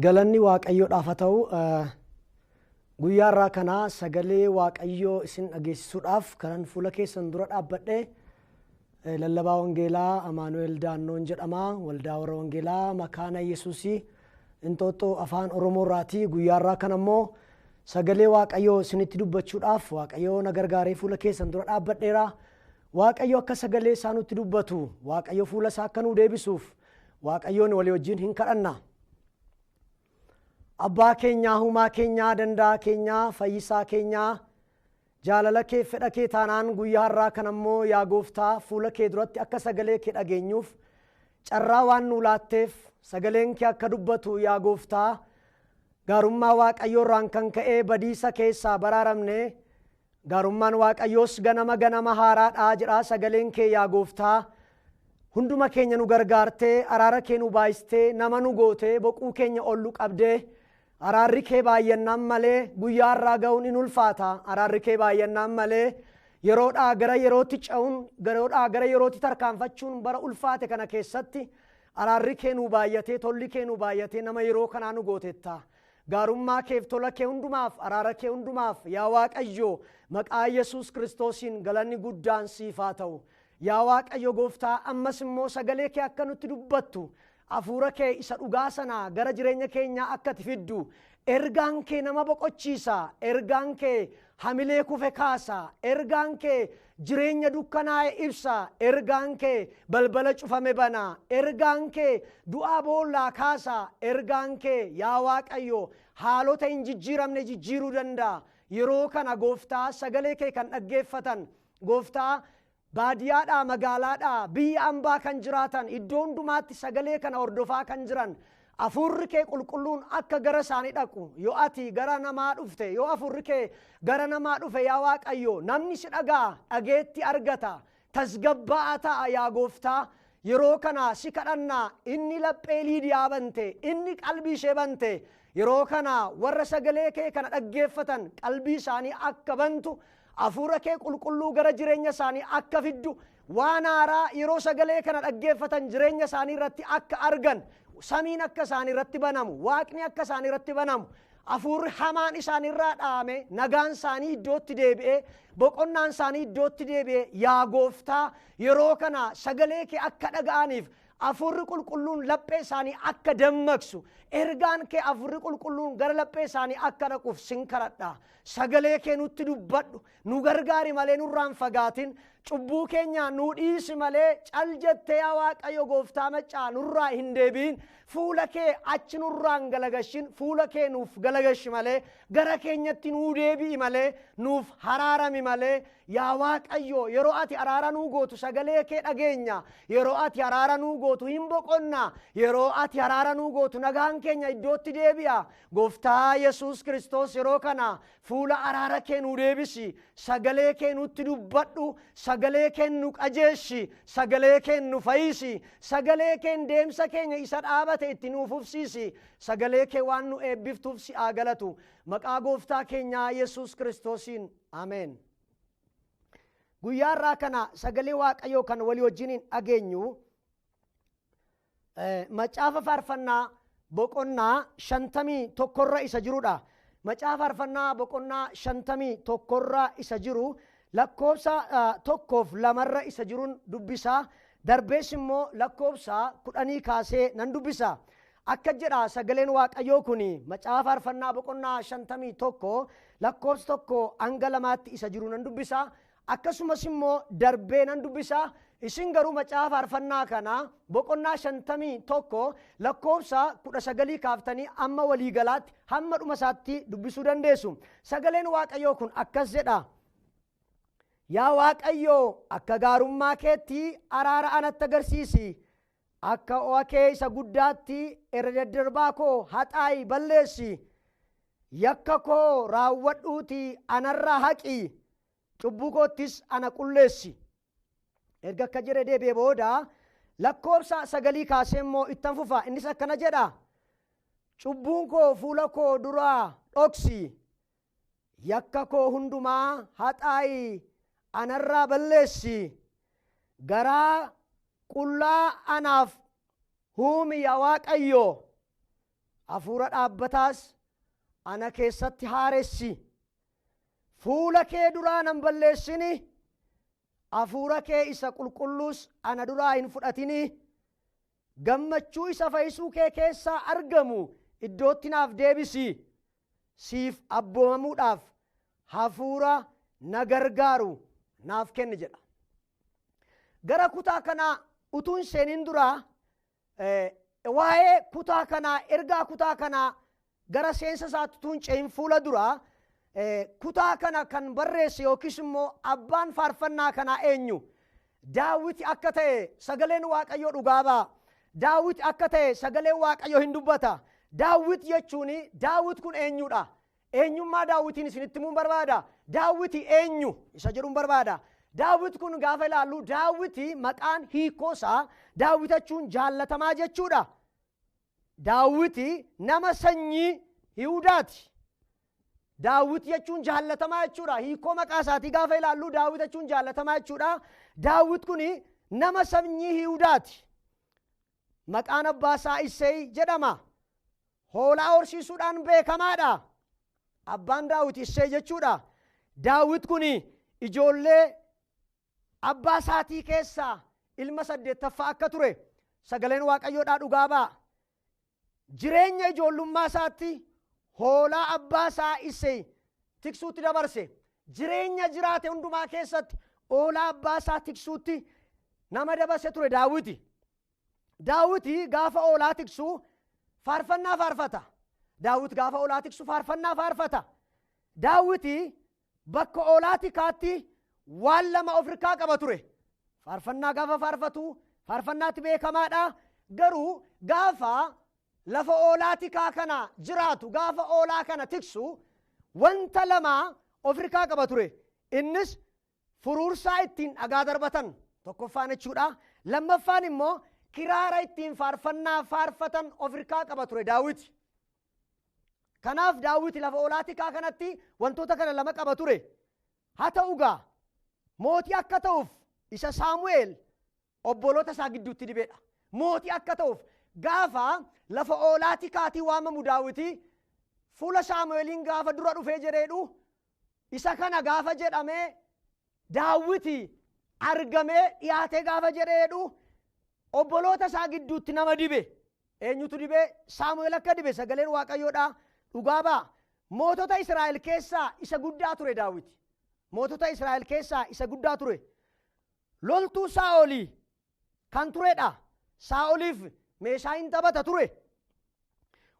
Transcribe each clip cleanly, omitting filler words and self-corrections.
Galanni waaqayyoodhaaf haa ta'u guyyaa irraa kana sagalee waaqayyoo isin dhageessisuudhaaf kanan fuula keessan dura dhaabbadhee lallabaa wangeelaa Amaanu'el Daannoon jedhama. Waldaa warra wangeelaa Makaana Yesuusii Inxooxxoo afaan Oromoo irraati. Guyyaa irraa kana immoo sagalee waaqayyoo isinitti dubbachuudhaaf waaqayyoo na gargaaree fuula keessan dura dhaabbadheera. Waaqayyo akka sagalee isaa nutti dubbatu, waaqayyo fuula isaa akka nuu deebisuuf waaqayyoon walii wajjin hin kadhanna. Abbaa keenyaa, Uumaa keenyaa, Danda'a keenyaa, Fayyisaa keenyaa, jaalala kee, fedha kee taanaan guyyaa har'aa kana immoo yaa Gooftaa fuula kee duratti akka sagalee kee dhageenyuuf carraa waan nuu laatteef sagaleen kee akka dubbatu yaa Gooftaa gaarummaa waaqayyoo irraan kan ka'ee badiisa keessaa baraaramne gaarummaan waaqayyoos ganama haaraadhaa jedha sagaleen kee yaa Gooftaa. Hunduma keenya nu gargaartee araara kee nu baay'istee nama nu gootee boquu keenya ollu qabdee araarri kee baay'annaan malee guyyaa irraa ga'uun in ulfaata. Araarri kee baay'annaan malee yeroodhaa gara yerootti ce'uun, yeroodhaa gara yerootti tarkaanfachuun bara ulfaate kana keessatti araarri kee nu baay'atee, tolli kee nu baay'atee nama yeroo kanaa nu gootetta. Gaarummaa keef tola kee hundumaaf, araara kee hundumaaf yaa Waaqayyo maqaa Yesuus Kiristoosiin galanni guddaan siif haa ta'u. Yaa Waaqayyo Gooftaa, ammas immoo sagalee kee akka nutti dubbattu, hafuura kee isa dhugaa sanaa gara jireenya keenyaa akka ati fiddu, ergaan kee nama boqochiisa, ergaan kee hamilee kufe kaasa, ergaan kee jireenya dukkanaa'e ibsa, ergaan kee balbala cufame bana, ergaan kee du'aa boollaa kaasa, ergaan kee yaa Waaqayyo haalota hin jijjiiramne jijjiiruu danda'a. Yeroo kana Gooftaa sagalee kee kan dhaggeeffatan, Gooftaa baadiyyaadhaa magaalaadhaa biyya ambaa kan jiraatan iddoo hundumaatti sagalee kana hordofaa kan jiran hafuurri kee qulqulluun akka gara isaanii dhaqu. Yoo ati gara namaa dhufte, yoo hafuurri kee gara namaa dhufe yaa Waaqayyo namni si dhagaa dhageetti argata, tasgabba'aa ta'a yaa Gooftaa. Yeroo kana si kadhannaa inni laphee Liidiyaa bante, inni qalbii ishee bante, yeroo kana warra sagalee kee kana dhaggeeffatan qalbii isaanii akka bantu, hafuura kee qulqulluu gara jireenya isaanii akka fiddu, waan haaraa yeroo sagalee kana dhaggeeffatan jireenya isaanii irratti akka argan, samiin akka isaanii irratti banamu, waaqni akka isaanii irratti banamu, hafuurri hamaan isaaniirraa dhaame, nagaan isaanii iddootti deebi'ee, boqonnaan isaanii iddootti deebi'ee yaa Gooftaa yeroo kana sagalee kee akka dhaga'aniif hafuurri qulqulluun laphee isaanii akka dammaqsu, ergaan kee hafuurri qulqulluun gara laphee isaanii akka dhaquuf sin kadhadha. Sagalee kee nutti dubbadhu, nu gargaari malee nurraan fagaatin, cubbuu keenya nu dhiisi malee cal jettee yaa Waaqayyo Gooftaa maccaa nurraa hin deebiin, fuula kee achi nurraan galagashin, fuula kee nuuf galagashi malee gara keenyatti nuu deebi'i malee nuuf haraarami malee yaa Waaqayyo yeroo ati araara nuu gootu sagalee kee dhageenya, yeroo ati araara nuu gootu hin boqonna, yeroo ati araara nuu gootu nagaan keenya iddootti deebi'a. Gooftaa Yesuus Kiristoos yeroo kana fuula araara kee nuu deebisi, sagalee kee nutti dubbadhu, sagalee kee nu qajeeshi, sagalee kee nu fayyisi, sagalee kee deemsa keenya isa dhaabate itti nuuf ufsiisi, sagalee kee waan nu eebbiftuuf si haa galatu. Maqaa Gooftaa keenyaa Yesuus Kiristoosiin ameen. Guyyaa irraa kana sagalee Waaqayyoo kan walii wajjiniin dhageenyu macaafa faarfannaa boqonnaa 51 isa jirudha. Macaafa faarfannaa boqonnaa 51 isa jiru lakkoofsa 1-2 isa jiruun dubbisa. Darbees immoo lakkoofsa 10 kaasee nan dubbisa. Akka jedha sagaleen Waaqayyoo kuni macaafa faarfannaa boqonnaa 51 lakkoofsa 1-2 isa jiru nan dubbisa. Akkasumas immoo darbee nan dubbisa. Isin garuu macaafa faarfannaa kana boqonnaa 51 lakkoofsa 19 kaaftanii amma waliigalaatti hamma dhuma isaatti dubbisuu dandeessu. Sagaleen Waaqayyoo kun akkas jedha. Yaa Waaqayyoo akka gaarummaa keetti araara anatti agarsiisi. Akka o'a kee isa guddaatti irra daddarbaa koo haxaa'i balleessi. Yakka koo raawwadhuuti anarraa haqi. Cubbuu koottis ana qulleessi. Erga akka jedhe deebi'ee booda lakkoofsa 9 kaasee immoo ittan fufa. Innis akkana jedha. Cubbuun koo fuula koo duraa dhoksi. Yakka koo hundumaa haxaa'i anarraa balleessi. Garaa qullaa anaaf huumi yaa Waaqayyo. hafuura dhaabbataas ana keessatti haaressi. Fuula kee duraa nan balleessini. Hafuura kee isa qulqulluus ana duraa hin fudhatini. Gammachuu isa fayyisuu kee keessaa argamu iddootti naaf deebisi. Siif abboomamuudhaaf hafuura na gargaaru naaf kenni jedha. Gara kutaa kanaa utuun seenin duraa waa'ee kutaa kanaa ergaa kutaa kanaa gara seensa isaatti utuun ce'in fuula duraa kutaa kana kan barreesse yookiis immoo abbaan faarfannaa kanaa eenyu? Daawit akka ta'e sagaleen Waaqayyoo dhugaa ba'a. Daawit akka ta'e sagaleen Waaqayyoo hin dubbata. Daawit jechuun Daawit kun eenyudha? Eenyummaa Daawitiin isinitti himuun barbaada. Daawit eenyu isa jedhuun barbaada. Daawit kun gaafa ilaallu Daawit maqaan hiikoosaa Daawit jechuun jaallatamaa jechuudha. Daawit nama sanyii Yihudaati. Daawit jechuun jaallatamaa jechuudha. Hiikoo maqaa isaatii gaafa ilaallu Daawit jechuun jaallatamaa jechuudha. Daawit kun nama sanyii Yihudaati. Maqaan abbaa isaa Isseey jedhama. Hoolaa horsiisuudhaan beekamaadha. Abbaan Daawit Isseey jechuudha. Daawit kun ijoollee abbaa isaatii keessaa ilma 8ffaa akka ture sagaleen Waaqayyoodhaa dhugaa ba'a. Jireenya ijoollummaa isaatti hoolaa abbaa isaa Isseey tiksuutti dabarse. Jireenya jiraate hundumaa keessatti hoolaa abbaa isaa tiksuutti nama dabarse ture Daawit. Daawit gaafa hoolaa tiksuu faarfannaa faarfata. Daawit gaafa hoolaa tiksu faarfannaa faarfata. Daawit bakka hoolaa tikaatti waan lama of irkaa qaba ture. Faarfannaa gaafa faarfatu faarfannaatti beekamaadha. Garuu gaafa lafa hoolaa tikaa kana jiraatu gaafa hoolaa kana tiksu wanta lama of irkaa qaba ture. Innis furuursaa ittiin dhagaa darbatan tokkoffaan jechuudha. Lammaffaan immoo kiraara ittiin faarfannaa faarfatan of irkaa qaba ture Daawit. Kanaaf Daawit lafa hoolaa tikaa kanatti wantoota kana lama qaba ture. Haa ta'u gaa mootii akka ta'uuf isa Saamu'eel obboloota isaa gidduutti dibeedha. Mootii akka ta'uuf gaafa lafa hoolaa tikaatii waamamu Daawit fuula Saamu'eeliin gaafa dura dhufee jedheedhu isa kana gaafa jedhamee Daawit argamee dhiyaatee gaafa jedheedhu obboloota isaa gidduutti nama dibe. Eenyutu dibe? Saamu'eel akka dibe sagaleen Waaqayyoodhaa dhugaa ba'a. Mootota Israa'el keessaa isa guddaa ture Daawit. Mootota Israa'el keessaa isa guddaa ture. Loltuu Saa'olii kan turedha. Saa'oliif meeshaa hin taphata ture.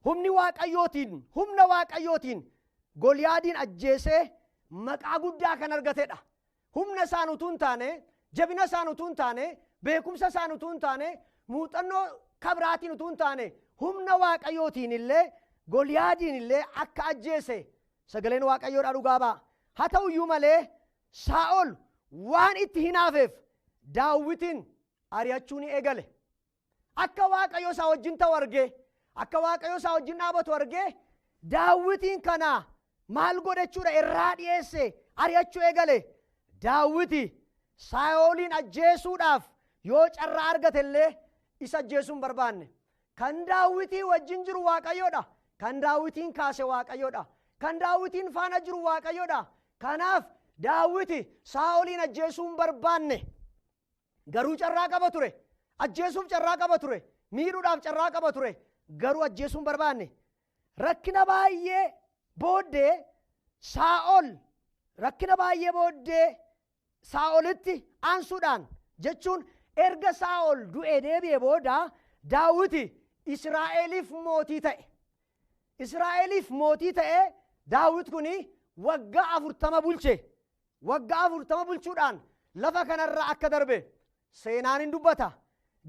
Humna Waaqayyootiin Goliyaadiin ajjeesee maqaa guddaa kan argatedha. Humna isaan utuu hin taane, jabina isaan utuu hin taane, beekumsa isaan utuu hin taane, muuxannoo kabiraatiin utuu hin taane, humna Waaqayyootiin illee Goliyaadiin illee akka ajjeese sagaleen Waaqayyoodhaa dhugaa ba'a. Haa ta'u iyyuu malee Saa'ol waan itti hinaafeef Daawitin ari'achuu ni eegale. Akka Waaqayyo isaa wajjin ta'u argee, akka Waaqayyo isaa wajjin dhaabatu argee Daawitiin kana maal godhachuudha irraa dhiyeesse ari'achuu eegale. Daawiti Saa'olin ajjeesuudhaaf yoo carraa argate illee isa ajjeesuu hin barbaanne. Kan Daawitii wajjin jiru Waaqayyoodha. Kan Daawitiin kaase Waaqayyoodha. Kan Daawitiin faana jiru Waaqayyoodha. Kanaaf Daawiti Saa'olin ajjeesuu hin barbaanne. Garuu carraa qaba ture. Ajjeesuuf carraa qaba ture. Miidhuudhaaf carraa qaba ture. Garuu ajjeesuu hin barbaanne. Rakkina baay'ee booddee Saa'olitti aansuudhaan jechuun erga Saa'ol du'ee deebi'ee booda Daawiti Israa'eliif mootii ta'e. Israa'eliif mootii ta'e Daawit kuni waggaa 40 bulche. Waggaa 40 bulchuudhaan lafa kanarraa akka darbe seenaan hin dubbata.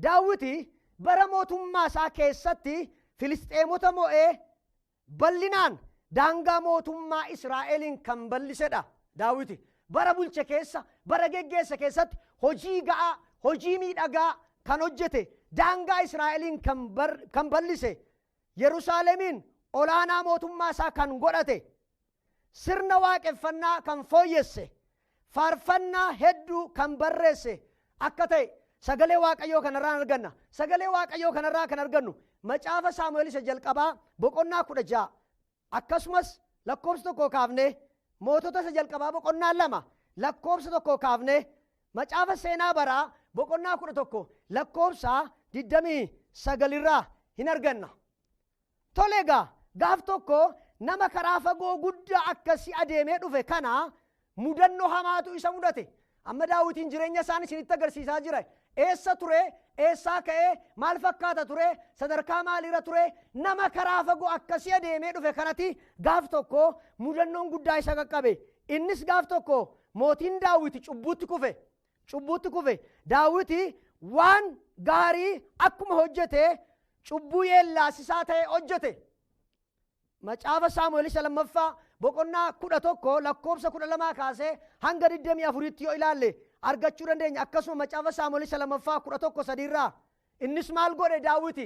Daawiti bara mootummaa isaa keessatti Filisxeemota mo'ee bal'inaan daangaa mootummaa Israa'eliin kan bal'isedha. Daawiti bara bulche keessa, bara geggeessa keessatti hojii ga'aa, hojii miidhagaa kan hojjete, daangaa Israa'eliin kan bal'ise, Yerusaalemiin olaanaa mootummaa isaa kan godhate, sirna waaqeffannaa kan fooyyesse, faarfannaa hedduu kan barreesse akka ta'e sagalee waaqayyoo kanarraa arganna. Sagalee waaqayyoo kanarraa kan argannu macaafa Saamu'eel isa jalqabaa boqonnaa 16 akkasumas lakkoofsa 1 kaafnee mootota isa jalqabaa boqonnaa 2 lakkoofsa 1 kaafnee macaafa seenaa baraa boqonnaa 11 lakkoofsa 29 irraa hin arganna. Tole egaa gaaf tokko nama karaa fagoo guddaa akkasii adeemee dhufe kana mudannoo hamaatu isa mudate. Amma Daawitiin jireenya isaanii isinitti agarsiisaa jira. Eessa ture? Eessaa ka'ee? Maal fakkaata ture? Sadarkaa maaliirra ture? Nama karaa fagoo akkasii adeemee dhufe kanatti gaaf tokko mudannoon guddaa isa qaqqabe. Innis gaaf tokko mootiin Daawit cubbuutti kufe. Daawit waan gaarii akkuma hojjete cubbuu yeellaasisaa ta'e hojjete. Macaafa Saamu'eel isa lammaffaa boqonnaa 11 lakkoofsa 12 kaasee hanga 24tti yoo ilaalle argachuu dandeenya. Akkasuma macaafa Saamu'eel isa lammaffaa 11:3 irraa innis maal godhe? Daawit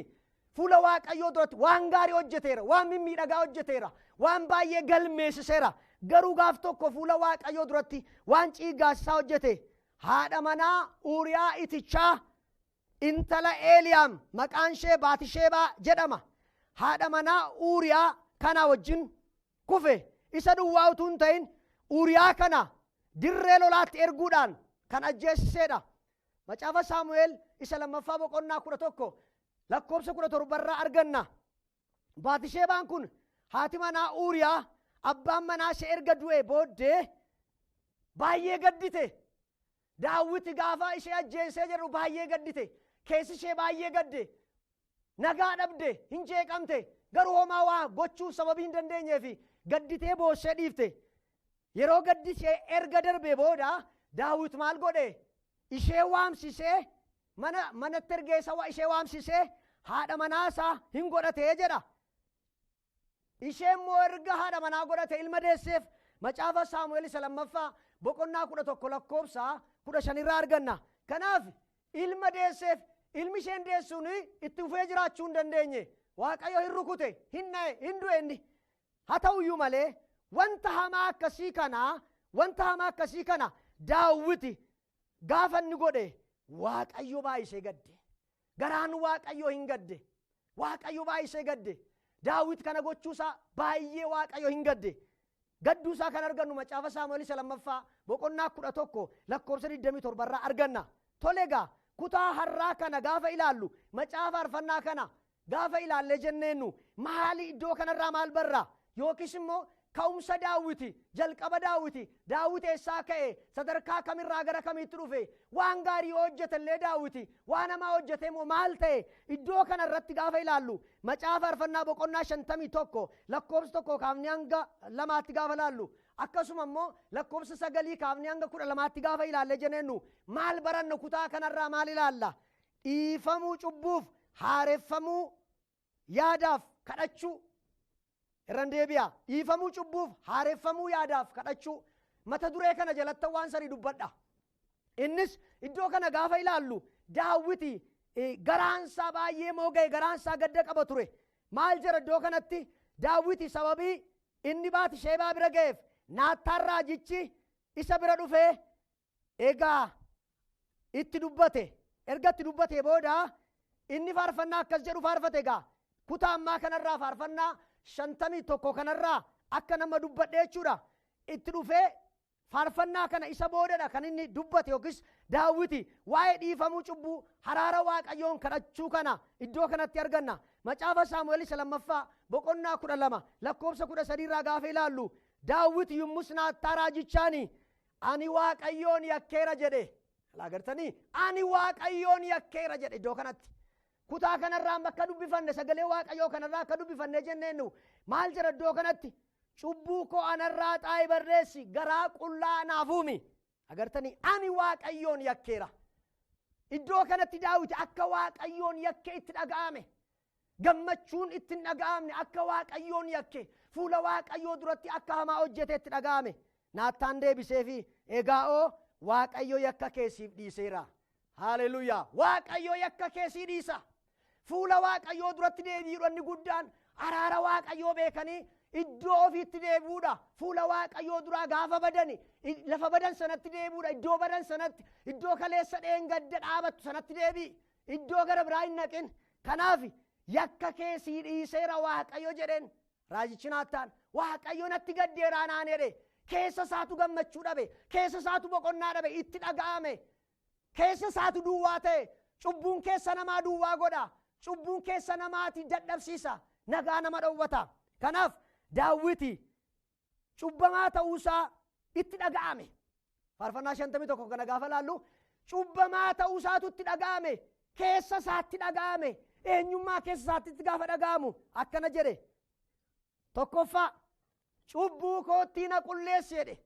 fuula waaqayyoo duratti waan gaarii hojjeteera, waan mimmiidhagaa hojjeteera, waan baay'ee galmeessiseera. Garuu gaaf tokko fuula waaqayyoo duratti waan ciiggaasisaa hojjete. Haadha manaa Uuriyaa itichaa intala Eeliyaam maqaan ishee Baatisheebaa jedhama. Haadha manaa Uuriyaa kana wajjin kufe. Isa duwwaa utuu hin ta'in Uuriyaa kana dirree lolaatti erguudhaan kan ajjeesiseedha. Macaafa Saamu'eel isa lammaffaa boqonnaa 11 lakkoofsa 17 irraa arganna. Baatisheebaan kun haati manaa Uuriyaa abbaan manaa ishee erga du'ee booddee baay'ee gaddite. Daawit gaafa ishee ajjeesee jedhu baay'ee gaddite. Keessi ishee baay'ee gadde. Nagaa dhabde, hin jeeqamte. Garuu homaa waa gochuuf sababii hin dandeenyeef gadditee boossee dhiifte. Yeroo gaddi ishee erga darbee booda Daawit maal godhe? Ishee waamsisee manatti ergeessa ishee waamsisee haadha manaasaa hin godhatee jedha. Ishee immoo erga haadha manaa godhate ilma deesseef. Macaafa Saamu'eel isa lammaffaa boqonnaa 11 lakkoofsa 15 irraa arganna. Kanaaf ilma deesseef. Ilmi isheen deessuun itti fufee jiraachuu hin dandeenye. Waaqayyo hin rukute, hin na'e, hin du'e inni. Haa ta'uyyuu malee wanta hamaa akkasii kana Daawit gaafa inni godhe Waaqayyo baay'isee gadde. Garaan Waaqayyo hin gadde. Waaqayyo baay'isee gadde. Daawit kana gochuusaa baay'ee Waaqayyo hin gadde. Gadduusaa kan argannu macaafa Saamu'eel isa lammaffaa boqonnaa 11 lakkoofsa 27 irraa arganna. Tole egaa kutaa har'aa kana gaafa ilaallu macaafa faarfannaa kana gaafa ilaallee jenneennu maali iddoo kanarraa maal barra? Yookiis immoo ka'umsa Daawit, jalqaba Daawit eessaa ka'e, sadarkaa kamirraa gara kamiitti dhufe, waan gaarii hojjetellee Daawit, waan hamaa hojjete immoo maal ta'e? Iddoo kanarratti gaafa ilaallu macaafa faarfannaa boqonnaa 51 lakkoofsa 1 kaafnee hanga 2tti gaafa ilaallu akkasuma immoo lakkoofsa 9 kaafnee hanga 12tti gaafa ilaallee jenneennu maal baranna? Kutaa kanarraa maal ilaalla? Dhiifamuu cubbuuf haareffamuu yaadaaf kadhachuu. Irran deebi'a. Dhiifamuu cubbuuf haareffamuu yaadaaf kadhachuu. Mata duree kana jalatti waan sanii dubbadha. Innis iddoo kana gaafa ilaallu Daawit garaansaa baay'ee mooga'e, garaansaa gadda qaba ture. Maal jira iddoo kanatti? Daawit sababii inni Baatisheebaa bira ga'eef Naataan raajichi isa bira dhufee egaa itti dubbate. Erga itti dubbatee booda inni faarfannaa akkas jedhu faarfate. Egaa kutaa ammaa kanarraa faarfannaa 51 kanarraa akka nama dubbadhe jechuudha. Itti dhufee faarfannaa kana isa boodadha kan inni dubbate yookiis Daawit waa'ee dhiifamuu cubbuu haraara Waaqayyoon kadhachuu kana iddoo kanatti arganna. Macaafa Saamu'eel isa lammaffaa boqonnaa 12 lakkoofsa 13 irraa gaafa ilaallu Daawit yommus Naataan raajichaani ani Waaqayyoon yakkeera jedhe. Agartanii? Ani Waaqayyoon yakkeera jedhe iddoo kanatti. Kutaa kanarraa bakka dubbifanne sagalee Waaqayyoo kanarraa akka dubbifanne jenneennu maal jira iddoo kanatti? Cubbuu koo anarraa xaa'ee barreessi garaa qullaa naaf uumi. Agartanii? Ani Waaqayyoon yakkeera. Iddoo kanatti Daawit akka Waaqayyoon yakke itti dhaga'ame. Gammachuun itti hin dhaga'amne akka Waaqayyoon yakke fuula Waaqayyoo duratti akka hamaa hojjete itti dhaga'ame. Naataan deebiseefi egaa'oo Waaqayyo yakka keessiif dhiiseera. Haleluuyaa. Waaqayyo yakka keessii dhiisa. Fuula Waaqayyoo duratti deebi'uudhaan guddaan araara Waaqayyoo beekanii iddoo ofiitti deebi'uudha. Fuula Waaqayyoo duraa gaafa badani lafa badan sanatti deebi'uudha. Iddoo badan sanatti, iddoo kaleessa dheengadda dhaabattu sanatti deebi'i. Iddoo gara biraa hin naqin. Kanaaf yakka kee sii dhiiseera Waaqayyo jedheen. Raajichi Naataan Waaqayyo natti gaddeeraa naan jedhe. Keessa isaatu gammachuu dhabe, keessa isaatu boqonnaa dhabe, itti dhaga'ame. Keessa isaatu duwwaa ta'e. Cubbuun keessa namaa duwwaa godha. Cubbuun keessa namaati dadhabsiisa. Nagaa nama dhowwata. Kanaaf Daawiti cubbamaa ta'uusaa itti dhaga'ame. Faarfannaa 51 kana gaafa laallu cubbamaa ta'uusaatu itti dhaga'ame. Keessa isaatti dhaga'ame. Eenyummaa keessa isaatti itti gaafa dhaga'amu akkana jedhe. Tokkoffaa cubbuu kootti na qulleessi jedhe.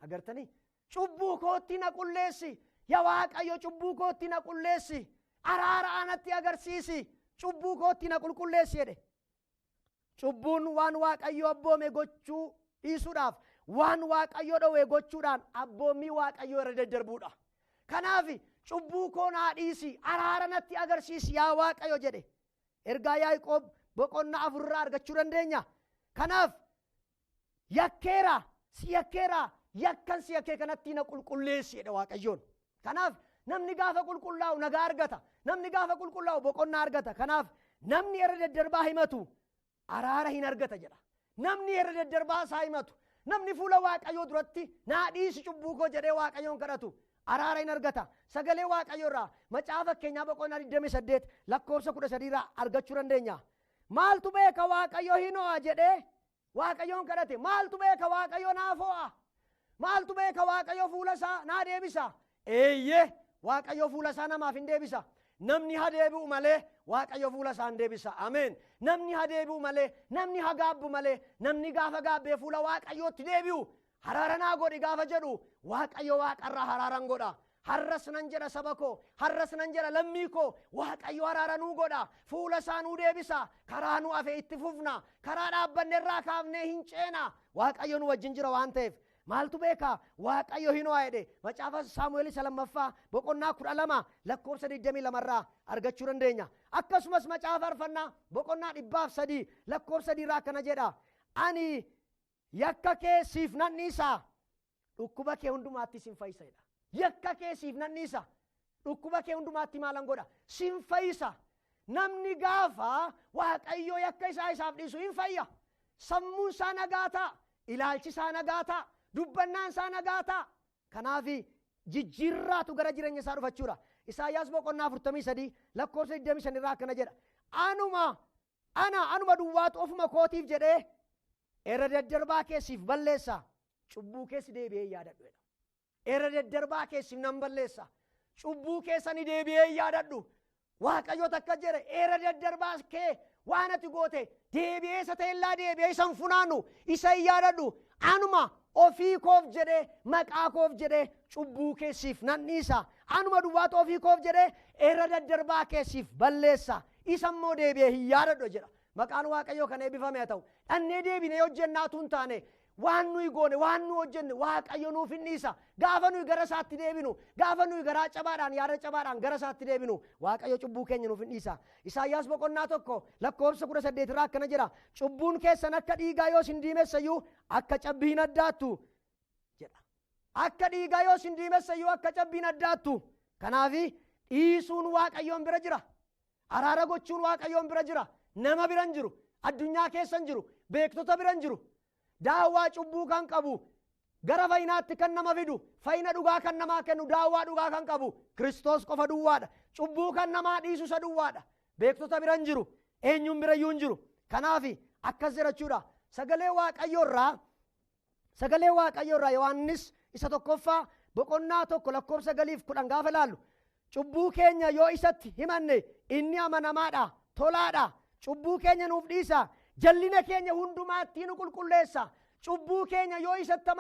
Agartanii? Cubbuu kootti na qulleessi. Yaa Waaqayyo cubbuu kootti na qulleessi. Araara anatti agarsiisi. Cubbuu kootti na qulqulleessi jedhe. Cubbuun waan Waaqayyo abboome gochuu dhiisuudhaaf, waan Waaqayyo dhowwe gochuudhaan abboommii Waaqayyo irra daddarbuudha. Kanaaf cubbuu koo naa dhiisi, araara natti agarsiisi yaa Waaqayyo jedhe. Ergaa Yaaqoob boqonnaa 4 irraa argachuu dandeenya. Kanaaf yakkeera, si yakkeera, yakkan si yakkee kanatti na qulqulleessi jedhe Waaqayyoon. Kanaaf namni gaafa qulqullaa'u nagaa argata. Namni gaafa qulqullaa'u boqonnaa argata. Kanaaf namni irra daddarbaa himatu araara hin argata jedha. Namni irra daddarbaa isaa himatu, namni fuula Waaqayyoo duratti naa dhiisi cubbuu koo jedhee Waaqayyoon kadhatu araara hin argata. Sagalee Waaqayyoo irraa macaafa fakkeenyaa boqonnaa 28 lakkoofsa 13 irraa argachuu dandeenya. Maaltu beeka Waaqayyo hin ho'a jedhee Waaqayyoon kadhate. Maaltu beeka Waaqayyo naaf ho'a? Maaltu beeka Waaqayyo fuula isaa naa deebisa? Eeyyee Waaqayyo fuula isaa namaaf hin deebisa. Namni haa deebi'u malee Waaqayyo fuula isaa hin deebisa. Ameen. Namni haa deebi'u malee, namni haa gaabbu malee, namni gaafa gaabbee fuula Waaqayyootti deebi'u haraara naa godhi gaafa jedhu Waaqayyo waaqarraa haraaran godha. Har'as nan jedha saba koo, har'as nan jedha lammii koo, Waaqayyo araara nuu godha. Fuula isaa nuu deebisa. Karaa nu hafe itti fufna. Karaa dhaabbanne irraa kaafnee hin ceena. Waaqayyo nu wajjin jira waan ta'eef. Maaltu beeka Waaqayyo hin ho'a jedhe. Macaafa Saamu'eel 2 boqonnaa 12 lakkoofsa 22 irraa argachuu dandeenya. Akkasumas macaafa faarfannaa boqonnaa 103 lakkoofsa 3 irraa akkana jedha. Ani yakka kee siif nan dhiisa, dhukkuba kee hundumaatti sin fayyisa jedha. Yakka kee siif nan dhiisa, dhukkuba kee hundumaatti maalan godha? Sin fayyisa. Namni gaafa Waaqayyo yakka isaa isaaf dhiisu hin fayya. Sammuun isaa nagaa ta'a, ilaalchi isaa nagaa ta'a, dubbannaan isaa nagaa ta'a. Kanaaf jijjiirraatu gara jireenya isaa dhufachuudha. Isaayyaas boqonnaa 43 lakkoofsa 25 irraa akkana jedha. Anuma duwwaatu ofuma kootiif jedhee irra daddarbaa keessiif balleessa, cubbuu keessi deebi'ee yaadadhu jedha. Irra daddarbaa keessiif nan balleessa, cubbuu keessani deebi'ee yaadadhu. Waaqayyo takka jedhe irra daddarbaa kee waan ati goote deebi'ee isa teellaa deebi'ee isan funaanu isa yaadadhu. Anuma ofii koof jedhee maqaa koof jedhee cubbuu keessiif nan dhiisa. Anuma duwwaatu ofii koof jedhee irra daddarbaa keessiif balleessa, isa immoo deebi'ee hin yaadadhu jedha. Maqaan Waaqayyoo kan eebbifame haa ta'u. Dhannee deebinee hojjennaatu hin taane waan nuyi goone waan nu hojjenne Waaqayyo nuuf hin dhiisa. Gaafa nuyi gara isaatti deebinu, gaafa nuyi garaa cabaadhaan yaada cabaadhaan gara isaatti deebinu Waaqayyo cubbuu keenya nuuf hin dhiisa. Isaayyaas boqonnaa 1 lakkoofsa 18 irraa akkana jedha. Cubbuun keessan akka dhiigaa yoo isin diimessayyuu akka cabbii hin addaattu jedha. Akka dhiigaa yoo isin diimessayyuu akka cabbii hin addaattu. Kanaaf dhiisuun Waaqayyoon bira jira. Araara gochuun Waaqayyoon bira jira. Nama biran jiru, addunyaa keessan jiru, beektota biran jiru. Daawwaa cubbuu kan qabu, gara fayyinaatti kan nama fidu, fayyina dhugaa kan namaa kennu, daawwaa dhugaa kan qabu Kiristoos qofa duwwaadha. Cubbuu kan namaa dhiisu isa duwwaadha. Beektota biran jiru, eenyuun birayyuu hin jiru. Kanaaf akkas jirachuudha. Sagalee Waaqayyoo irraa Yohaannis isa 1 boqonnaa 1 lakkoofsa 9 gaafa ilaallu. Cubbuu keenya yoo isatti himanne inni amanamaadha, tolaadha. Cubbuu keenya nuuf dhiisa. Jallina keenya hundumaatti nu qulqulleessa. Cubbuu keenya yoo isatti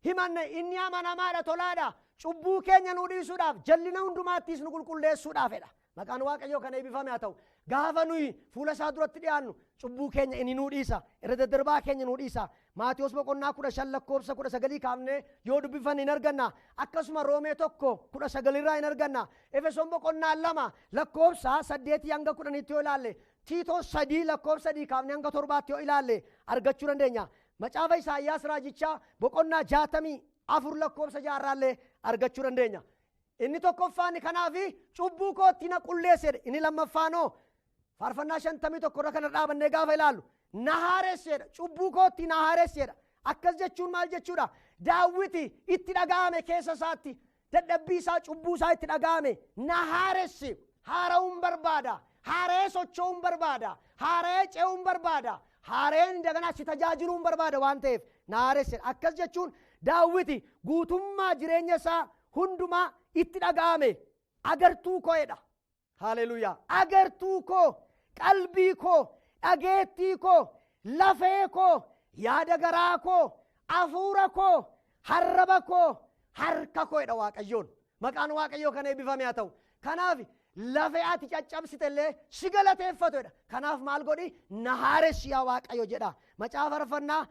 himanne inni amanamaadha, tolaadha. Cubbuu keenya nu dhiisuudhaaf, jallina hundumaattis nu qulqulleessuudhaafedha. Maqaan Waaqayyoo kan eebbifame haa ta'u. gaafa nuyi fuula isaa duratti dhiyaannu cubbuu keenya inni nuu dhiisa, irra daddarbaa keenya nuu dhiisa. Maatiyos boqonnaa 15 lakkoofsa 19 kaafnee yoo dubbifan hin arganna. Akkasuma Roomee 1:19 irraa hin arganna. Efesoon boqonnaa 2 lakkoofsa 8 hanga 10 yoo ilaalle, Tiitos 3 lakkoofsa 3 kaafnee hanga 7 yoo ilaalle argachuu dandeenya. Macaafa Isaayyaas raajichaa boqonnaa 64 lakkoofsa 6 irraallee argachuu dandeenya. Inni tokkoffaan kanaafi cubbuu kootti na qulleesse, inni lammaffaanoo faarfannaa 51 irra kana dhaabannee gaafa ilaallu na haaressedha, cubbuu kootti na haaressedha. Akkas jechuun maal jechuudha? Daawiti itti dhaga'ame keessa isaatti, dadhabbii isaa cubbuu isaa itti dhaga'ame na haaresse, haara'uun barbaada, haaree socho'uun barbaada, haaree ce'uun barbaada, haareen daganaa si tajaajiluun barbaada waan ta'eef na haaressedha. Akkas jechuun Daawiti guutummaa jireenya isaa hundumaa itti dhaga'ame agartuu koodha. Haleluuyaa! Agartuu koo, qalbii koo, dhageettii koo, lafee koo, yaada garaa koo, hafuura koo, harraba koo, harka koodha Waaqayyoon. Maqaan Waaqayyoo kana eebbifame haa ta'u. Kanaaf lafee ati caccabsite illee si galateeffatudha. Kanaaf maal godhi? Na haaressi yaa Waaqayyo jedha. Macaafa faarfannaa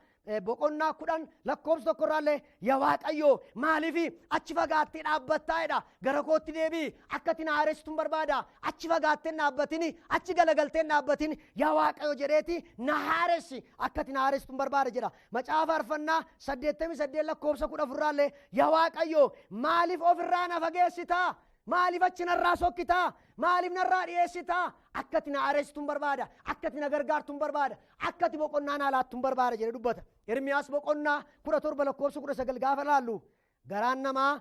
boqonnaa 10 lakkoofsa 1 irraallee yaa Waaqayyo maaliif achi fagaattee dhaabbattaa'edha, gara kootti deebi'i, akka ati na haaressuun barbaada, achi fagaattee dhaabbatini, achi galagaltee dhaabbatini, yaa Waaqayyo jedheeti na haaressi, akka ati na haaressuun barbaada jedha. Macaafa faarfannaa 88 lakkoofsa 14 irraallee yaa Waaqayyo maaliif ofirraa na fageessitaa? Maaliif achi narraa sokkitaa? Maaliif narraa dhiyeessitaa? Akka ati na haaressuun barbaada, akka ati na gargaartuun barbaada, akka ati boqonnaa na laattuun barbaada jedhe dubbata. Ermiyaas boqonnaa 17 lakkoofsa 19 gaafa ilaallu garaan namaa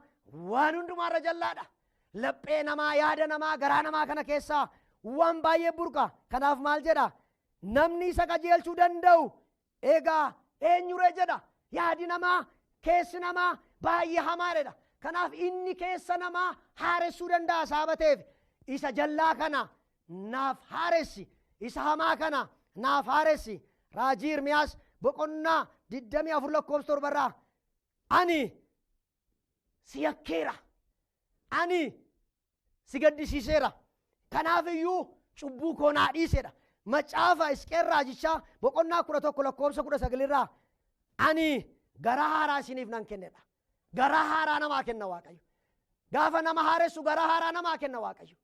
waan hundumaarra jallaadha. Laphee namaa, yaada namaa, garaa namaa kana keessaa waan baay'ee burqa. Kanaaf maal jedha? Namni isa qajeelchuu danda'u egaa eenyuree jedha? Yaadi namaa, keessi namaa baay'ee hamaadha. Kanaaf inni keessa namaa haaressuu danda'a saabateef isa jallaa kana naaf haaressi, isa hamaa kana naaf haaressi. Raajii Ermiyaas boqonnaa 24 lakkoofsa 7 irraa ani si yakkeera, ani si gaddisiiseera, kanaaf iyyuu cubbuu koo naa dhiisedha. Macaafa Hisqeel raajichaa boqonnaa 11 lakkoofsa 19 irraa ani garaa haaraa isiniif nan kennedha. Garaa haaraa namaa kenna Waaqayyo. Gaafa nama haaressu garaa haaraa namaa kenna Waaqayyo.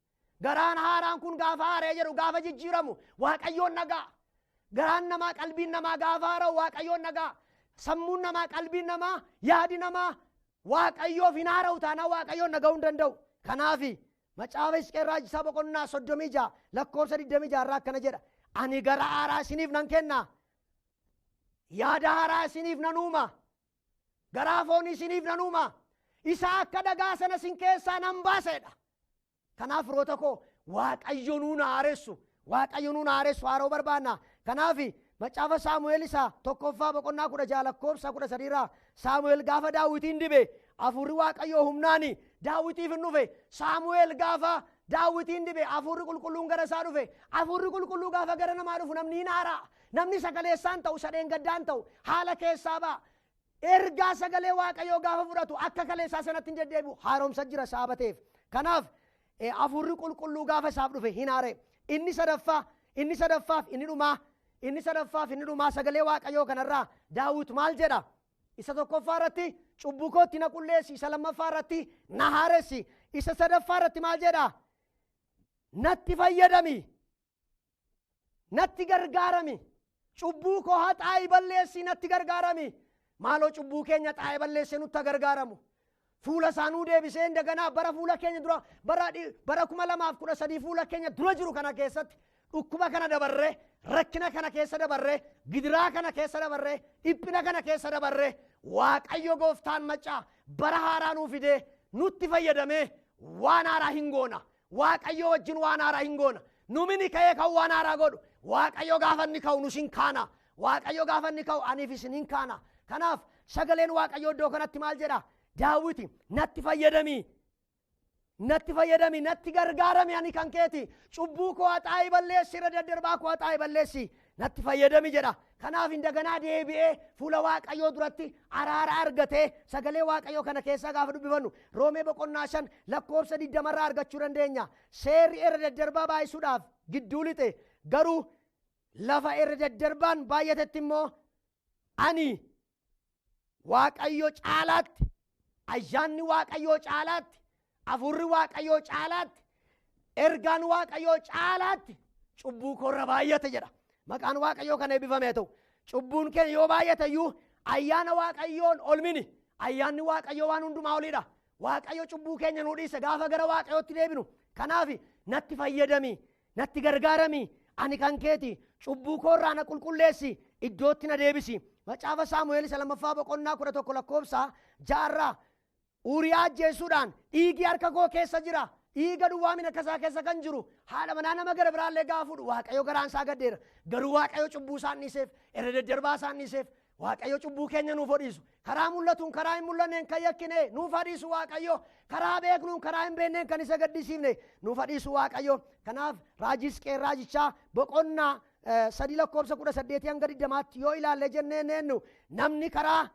Garaan haaraan kun gaafa haaree jedhu gaafa jijjiiramu Waaqayyoon nagaa. Garaan namaa, qalbiin namaa gaafa haara'u Waaqayyoon nagaa. Sammuun namaa, qalbiin namaa, yaadi namaa Waaqayyoof hin haara'u taanaan Waaqayyoon naga'uu hin danda'u. Kanaaf macaafa Hisqeel raajisaa boqonnaa 36 lakkoofsa 26 irraa akkana jedha. Ani garaa haaraa isiniif nan kenna, yaada haaraa isiniif nan uuma, garaa foonii isiniif nan uuma, isa akka dhagaa sana isin keessaa nan baasedha. Kanaaf firoota koo Waaqayyo nuun haaressu, Waaqayyo nuun haaressu haaroo barbaanna. Kanaaf macaafa Saamu'eel isaa tokkoffaa boqonnaa 16 lakkoofsa 13 irraa Saamu'eel gaafa Daawitiin dibe hafuurri Waaqayyoo humnaani Daawitiif hin dhufe. Saamu'eel gaafa Daawitiin dibe hafuurri qulqulluun gara isaa dhufe. Hafuurri qulqulluu gaafa gara namaa dhufu namni hin haaraa. Namni sagaleessaan ta'u, sadeen gaddaan ta'u haala keessaa ba'a. Ergaa sagalee Waaqayyoo gaafa fudhatu akka kaleessaa sanatti hin deddeebi'u haaromsa jira saabateef. Kanaaf hafuurri qulqulluu gaafa isaaf dhufe hin haare. Inni sadaffaaf inni dhumaa sagalee Waaqayyoo kanarraa Daawit maal jedha? Isa tokkoffaa irratti cubbuu kootti na qulleessi, isa lammaffaa irratti na haaressi, isa sadaffaa irratti maal jedha? Natti fayyadami, natti gargaarami, cubbuu koo haxaa'i balleessi, natti gargaarami. Maaloo cubbuu keenya xaa'ee balleessee nutti gargaaramu. Fuula isaanuu deebisee indaganaa bara fuula keenya dura bara 2013 fuula keenya dura jiru kana keessatti dhukkuba kana dabarree, rakkina kana keessa dabarree, gidiraa kana keessa dabarree, dhiphina kana keessa dabarree Waaqayyo gooftaan macaa bara haaraa nuu fidee nutti fayyadamee waan haaraa hin goona. Waaqayyo wajjin waan haaraa hin goona. Numini ka'ee kan waan haaraa godhu Waaqayyo gaafa inni ka'u nus hin kaana. Waaqayyo gaafa inni ka'u aniif isin hin kaana. Kanaaf sagaleen Waaqayyoo iddoo kanatti maal jedha? Daawiti natti fayyadami, natti gargaarami, ani kan keeti, cubbuu koo haxaa'i balleessi, irra daddarbaa koo haxaa'i balleessi, natti fayyadami jedha. Kanaaf indaganaa deebi'ee fuula Waaqayyoo duratti araara argatee sagalee Waaqayyoo kana keessaa gaafa dubbifannu Roomee boqonnaa 5 lakkoofsa 20 irraa argachuu dandeenya. Seerri irra daddarbaa baay'isuudhaaf gidduu lixe garuu lafa irra daddarbaan baay'atetti immoo ani waaqayyo caalaatti ayyaanni waaqayyo caalaatti afurri waaqayyo caalaatti ergaan waaqayyo caalaatti cubbuu korra baay'ate jedha. Maqaan waaqayyo kana eebbifamee ta'u cubbuun keenya yoo baay'ate iyyuu ayyaana waaqayyoon olmini. Ayyaanni waaqayyo waan hundumaa olidha. Waaqayyo cubbuu keenya nuu dhiise gaafa gara waaqayyootti deebinu. Kanaaf natti fayyadami, natti gargaarami, ani kan keeti, cubbuu koorraa na qulqulleessi, iddootti na deebisi. Macaafa Saamu'eel 2:11 Uuriyaa ajjeesuudhaan dhiigi harka koo keessa jira. Dhiiga duwwaa mina kasaa keessa kan jiru haadha manaa nama gara biraallee gaafuudhu waaqayyo garaan isaa gaddeera. Garuu waaqayyo cubbuu isaan dhiiseef, irra daddarbaa isaan dhiiseef waaqayyo cubbuu keenya nuuf hodhiisu. Karaa mul'atuun karaa hin mul'anneen kan yakkine nuuf hadhiisu waaqayyo. Karaa beeknuun karaa hin beekneen kan isa gaddisiifne nuuf hadhiisu waaqayyo. Kanaaf raajii Hisqeel raajichaa boqonnaa 3:18 yoo ilaalle jenneen namni karaa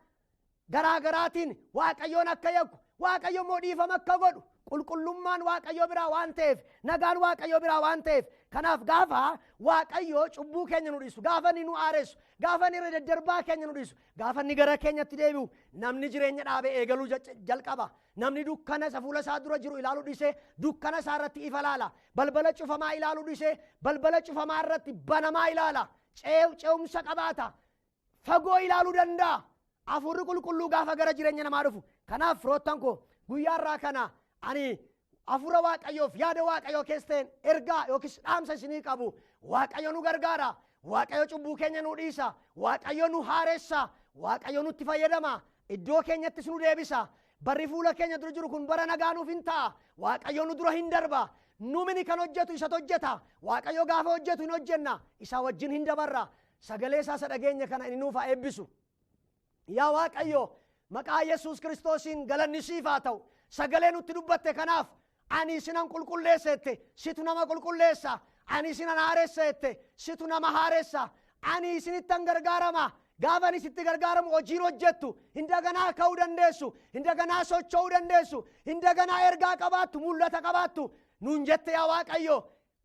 garaa garaatiin waaqayyoon akka yakku waaqayyo immoo dhiifama akka godhu qulqullummaan waaqayyo biraa waan ta'eef nagaan waaqayyo biraa waan ta'eef kanaaf gaafa waaqayyo cubbuu keenya nu dhiisu gaafa inni nu aaressu gaafa inni irra daddarbaa keenya nu dhiisu gaafa inni gara keenyatti deebi'u namni jireenya dhaabee eegaluu jalqaba. Namni dukkana isa fuula isaa dura jiru ilaaluu dhiisee dukkana isaa irratti ifa ilaala. Balbala cufamaa ilaaluu dhiisee balbala cufamaa irratti banamaa ilaala. Ce'umsa qabaata. Fagoo ilaaluu danda'a. Afurri qulqulluu gaafa gara jireenya namaa dhufu. Kanaaf firoottan koo guyyaa irraa kana ani afura waaqayyoof yaada waaqayyoo keessatti ergaa yookiis dhaamsa isinii qabu. Waaqayyo nu gargaara. Waaqayyo cubbuu keenya nu dhiisa. Waaqayyo nu haaressa. Waaqayyo nutti fayyadama. Iddoo keenyattis nu deebisa. Barri fuula keenya dura jiru kun bara nagaa nuuf hin ta'a. Waaqayyo nu dura hin darba. Numini kan hojjetu isatu hojjeta. Waaqayyo gaafa hojjetu hin hojjenna. Isa wajjin hin dabarra. Sagalee isaa dhageenya kana inni nuuf haa eebbisu. Yaa waaqayyo maqaa Yesuus Kiristoosiin galanni siif haa ta'u. Sagalee nutti dubbatte kanaaf ani isinan qulqulleessette situ nama qulqulleessa. Ani isinan haaressette situ nama haaressa. Ani isinittan gargaarama. Gaafa isitti gargaaramu hojiin hojjettu hindaganaa ka'uu dandeessu, hindaganaa socho'uu dandeessu, hindaganaa ergaa qabaattu, mul'ata qabaattu. Nuun jette yaa waaqayyo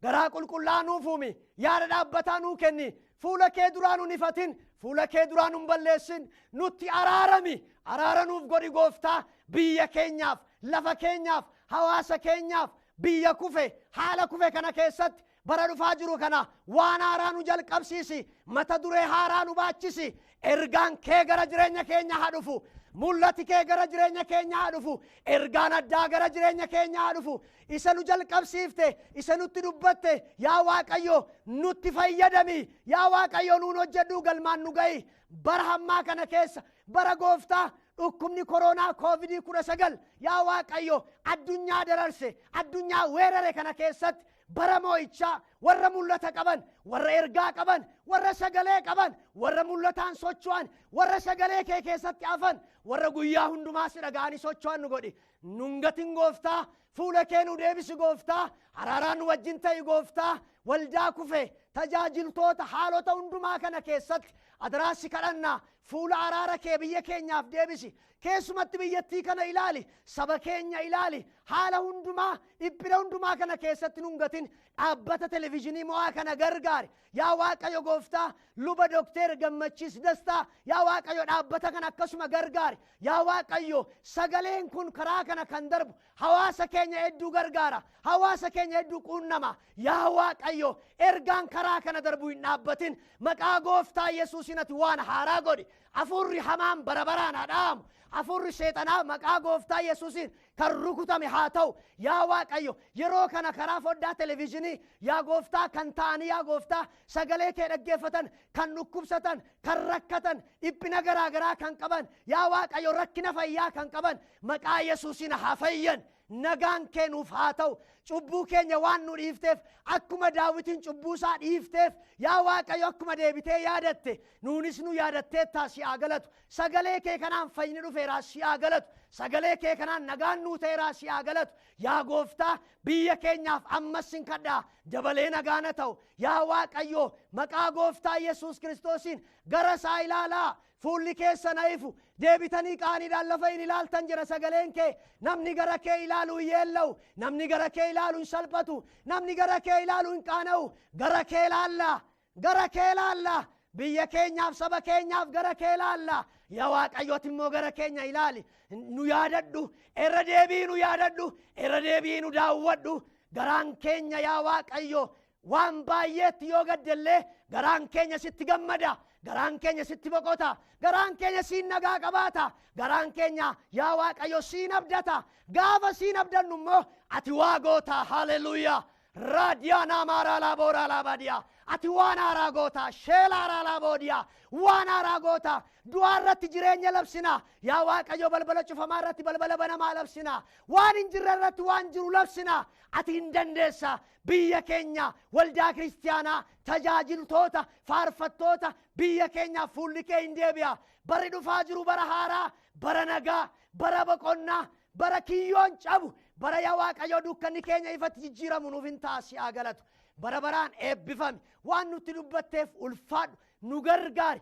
garaa qulqullaa nuuf uumi, yaada dhaabbataa nuu kenni, fuula kee duraa nun ifatin, fuula kee duraa nun balleessin, nutti araarami. Araara nuuf godhi gooftaa biyya keenyaaf, lafa keenyaaf, hawaasa keenyaaf, biyya kufe, haala kufe kana keessatti bara dhufaa jiru kana waan haaraa nu jalqabsiisi, mata duree haaraa nu baachisi. Ergaan kee gara jireenya keenya haa dhufu, mul'ati kee gara jireenya keenya haa dhufu, ergaan addaa gara jireenya keenya haa dhufu. Isa nu jalqabsiifte, isa nutti dubbatte yaa waaqayyo nutti fayyadami. Yaa waaqayyo nuun hojjedhu galmaan nu ga'i. Bara hammaa kana keessa bara gooftaa dhukkubni koronaa COVID-19 yaa waaqayyo addunyaa dararse, addunyaa weerare kana keessatti bara moo'ichaa warra mul'ata qaban, warra ergaa qaban, warra sagalee qaban, warra mul'ataan socho'an, warra sagalee kee keessatti hafan, warra guyyaa hundumaa si dhaga'anii socho'an nu godhi. Nun gatin gooftaa, fuula kee nu deebisi gooftaa, araaraan nu wajjin ta'i gooftaa. Waldaa kufe tajaajiltoota haalota hundumaa kana keessatti adaraasi kadhannaa fuula araara kee biyya keenyaaf deebisi. Keessumatti biyyattii kana ilaali, saba keenya ilaali. Haala hundumaa dhiphina hundumaa kana keessatti nun gatin dhaabbata televezyiinii mo'aa kana gargaari. Yaa waaqayyo gooftaa luba Dookter Gammachiis Dastaa yaa waaqayyo dhaabbata kana akkasuma gargaari. Yaa waaqayyo sagaleen kun karaa kana kan darbu hawaasa keenya hedduu gargaara, hawaasa keenya hedduu quunnama. Yaa waaqayyo ergaan karaa kana darbu hin dhaabbatin. Maqaa gooftaa Yesuusiin ati waan haaraa godhi. Afurri hamaan bara baraan haa dhaamu. Afurri seexanaa maqaa gooftaa Yesuusiin kan rukutame haa ta'u. Yaa waaqayyo yeroo kana karaa foddaa televezyiinii yaa gooftaa kan ta'anii yaa gooftaa sagalee kee dhaggeeffatan, kan dhukkubsatan, kan rakkatan, dhiphina garaa garaa kan qaban yaa waaqayyo rakkina fayyaa kan qaban maqaa Yesuusiin haa fayyan. Nagaan kee nuuf haa ta'u. Cubbuu keenya waan nu dhiifteef akkuma Daawitiin cubbuu isaa dhiifteef yaa waaqayyo akkuma deebitee yaadatte nuunis nu yaadatteettaa si haa galatu. Sagalee kee kanaan fayyini dhufeeraa si haa galatu. Sagalee kee kanaan nagaan nuu ta'eeraa si haa galatu. Yaa gooftaa biyya keenyaaf ammas sin kadhaa dabalee nagaana ta'u. Yaa waaqayyo maqaa gooftaa Yesuus Kiristoosiin gara isaa ilaalaa. Fuulli keessa na ifu deebitanii qaaniidhaan lafa hin ilaaltan jira sagaleen kee. Namni gara kee ilaalaa ilaaluu yeellau, namni gara kee ilaalu hin salphatu, namni gara kee ilaalu hin qaana'u. Gara kee ilaalla, gara kee ilaalla. Biyya keenyaaf saba keenyaaf gara kee ilaalla. Yaa Waaqayyooti immoo gara keenya ilaali. Nu yaadadhu, irra deebii nu yaadadhu, irra deebii nu daawwadhu. Garaan keenya yaa Waaqayyo waan baay'eetti yoo gaddellee garaan keenya sitti gammada, garaan keenya sitti boqota, garaan keenya siin nagaa qabaata, garaan keenya yaa Waaqayyo siin abdata. Gaafa siin abdannu immoo ati waa goota. Haleluuyaa. Raadiyaana maaraalaa booraalaa baadiyaa. Ati waan haaraa goota. Sheelaaraa laaboodiyaa. Waan haaraa goota. Du'aa irratti jireenya labsina. Yaa Waaqayyo balbala cufamaa irratti balbala banamaa labsina. Waan hin jirre irratti waan jiru labsina. Ati hin dandeessa. Biyya keenya waldaa kiristaanaa tajaajiltoota faarfattoota biyya keenya fuulli kee hin deebi'a. Barri dhufaa jiru bara haaraa, bara nagaa, bara boqonnaa, bara kiyyoon cabu, bara yaa Waaqayyo dukkanni keenya ifatti jijjiiramu nuuf hin taasi haa galatu. Bara baraan eebbifame waan nutti dubbatteef ulfaadhu nu gargaari.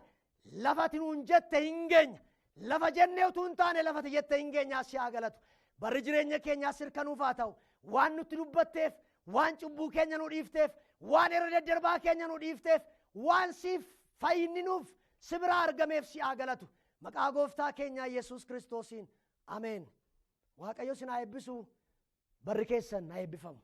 Lafati nuun jette hin geenya, lafa jennee utuu hin taane lafati jette hin geenyaa si haa galatu. Barri jireenya keenyaa sirkanuuf haa ta'u. Waan nutti dubbatteef, waan cubbuu keenya nu dhiifteef, waan irra daddarbaa keenya nu dhiifteef, waan siif fayyinni nuuf si biraa argameef si haa galatu. Maqaa gooftaa keenyaa Yesuus Kiristoosiin ameen. Waaqayyo sin haa eebbisu. Barri keessan haa eebbifamu.